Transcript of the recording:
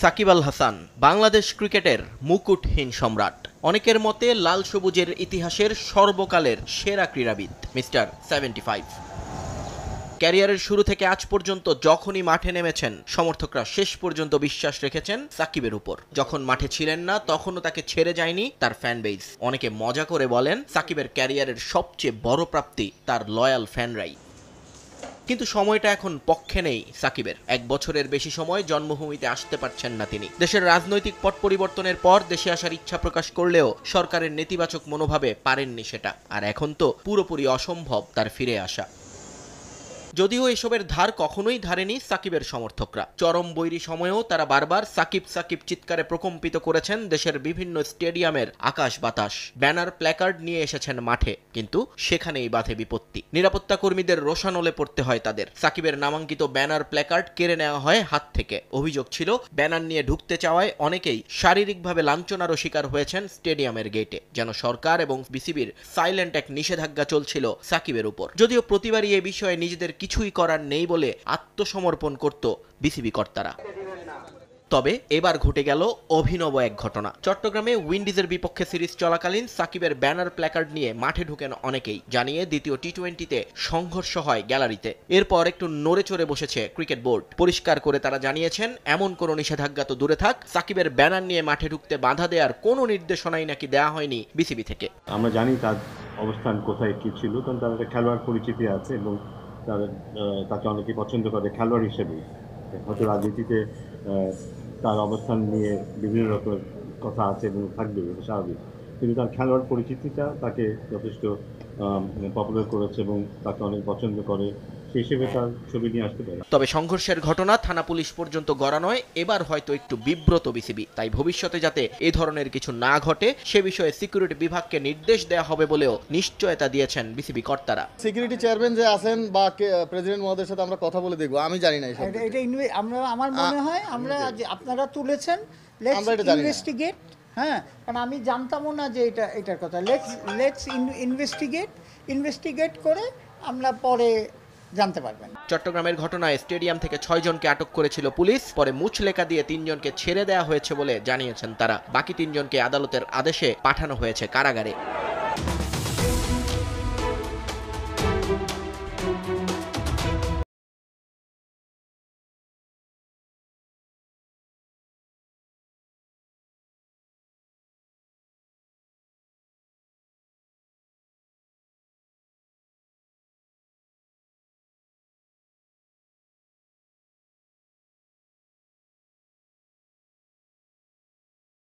সাকিব আল হাসান বাংলাদেশ ক্রিকেটের মুকুটহীন সম্রাট। অনেকের মতে লাল সবুজের ইতিহাসের সর্বকালের সেরা ক্রীড়াবিদ মিস্টার 75। ক্যারিয়ারের শুরু থেকে আজ পর্যন্ত যখনই মাঠে নেমেছেন, সমর্থকরা শেষ পর্যন্ত বিশ্বাস রেখেছেন সাকিবের উপর। যখন মাঠে ছিলেন না, তখনও তাকে ছেড়ে যায়নি তার ফ্যান বেস। অনেকে মজা করে বলেন, সাকিবের ক্যারিয়ারের সবচেয়ে বড় প্রাপ্তি তার লয়াল ফ্যানরাই। কিন্তু সময়টা এখন পক্ষে নেই সাকিবের। 1 বছরের বেশি সময় জন্মভূমিতে আসতে পারছেন না তিনি। দেশের রাজনৈতিক পট পরিবর্তনের পর দেশে আসার ইচ্ছা প্রকাশ করলেও সরকারের নেতিবাচক মনোভাবে পারেননি সেটা। আর এখন তো পুরোপুরি অসম্ভব তার ফিরে আসা। যদিও এসবের ধার কখনোই ধারেনি সাকিবের সমর্থকরা। চরম বৈরী সময়েও তারা বারবার সাকিব সাকিব চিৎকারে প্রকম্পিত করেছেন দেশের বিভিন্ন স্টেডিয়ামের আকাশ বাতাস। ব্যানার প্ল্যাকার্ড নিয়ে এসেছেন মাঠে, কিন্তু সেখানেই বাধে বিপত্তি। নিরাপত্তা কর্মীদের রোষানলে পড়তে হয় তাদের। সাকিবের নামাঙ্কিত ব্যানার প্ল্যাকার্ড কেড়ে নেওয়া হয় হাত থেকে। অভিযোগ ছিল, ব্যানার নিয়ে ঢুকতে চাওয়ায় অনেকেই শারীরিকভাবে লাঞ্ছনারও শিকার হয়েছেন স্টেডিয়ামের গেটে। যেন সরকার এবং বিসিবির সাইলেন্ট এক নিষেধাজ্ঞা চলছিল সাকিবের উপর। যদিও প্রতিবারই এ বিষয়ে নিজেদের কিছুই করার নেই বলে আত্মসমর্পণ করত বিসিবি কর্তারা। তবে এবার ঘটে গেল অভিনব এক ঘটনা। চট্টগ্রামে উইন্ডিজের বিপক্ষে সিরিজ চলাকালীন সাকিবের ব্যানার প্ল্যাকার্ড নিয়ে মাঠে ঢুকেন অনেকেই, জানিয়ে দ্বিতীয় টি-20তে সংঘর্ষ হয় গ্যালারিতে। এরপর একটু নড়ে চড়ে বসেছে ক্রিকেট বোর্ড। পরিষ্কার করে তারা জানিয়েছেন, এমন কোনো নিষেধাজ্ঞা তো দূরে থাক, সাকিবের ব্যানার নিয়ে মাঠে ঢুকতে বাধা দেওয়ার কোনো নির্দেশনাই নাকি দেওয়া হয়নি বিসিবি থেকে। আমরা জানি তার অবস্থান কোথায় কি ছিল, কারণ তার একটা খেলোয়াড় পরিচিতি আছে এবং তাকে অনেকে পছন্দ করে খেলোয়াড় হিসেবে। হয়তো রাজনীতিতে তার অবস্থান নিয়ে বিভিন্ন রকম কথা আছে এবং থাকবে, এটা স্বাভাবিক, কিন্তু তার খেলোয়াড় পরিচিতিটা তাকে যথেষ্ট পপুলার করেছে এবং তাকে অনেক পছন্দ করে, সেই হিসেবে তার ছবি নিয়ে আসতে পারে। তবে সংঘর্ষের ঘটনা থানা পুলিশ পর্যন্ত গড়া নয়, এবার হয়তো একটু বিব্রত বিসিবি। তাই ভবিষ্যতে যাতে এ ধরনের কিছু না ঘটে সে বিষয়ে সিকিউরিটি বিভাগকে নির্দেশ দেওয়া হবে বলেও নিশ্চয়তা দিয়েছেন বিসিবি কর্তারা। সিকিউরিটি চেয়ারম্যান যে আছেন বা প্রেসিডেন্ট মহোদয়ের সাথে আমরা কথা বলে দেখবো, আমি জানি না এটা আমার মনে হয় আমরা আপনারা তুলেছেন, ইনভেস্টিগেট। হ্যাঁ, কারণ আমি জানতামও না যে এটার কথা। লেটস ইনভেস্টিগেট করে আমরা পরে জানতে পারবেন। চট্টগ্রামের ঘটনায় স্টেডিয়াম থেকে 6 জনকে আটক করেছিল পুলিশ। পরে মুচলেকা দিয়ে 3 জনকে ছেড়ে দেওয়া হয়েছে বলে জানিয়েছেন তারা। বাকি 3 জনকে আদালতের আদেশে পাঠানো হয়েছে কারাগারে।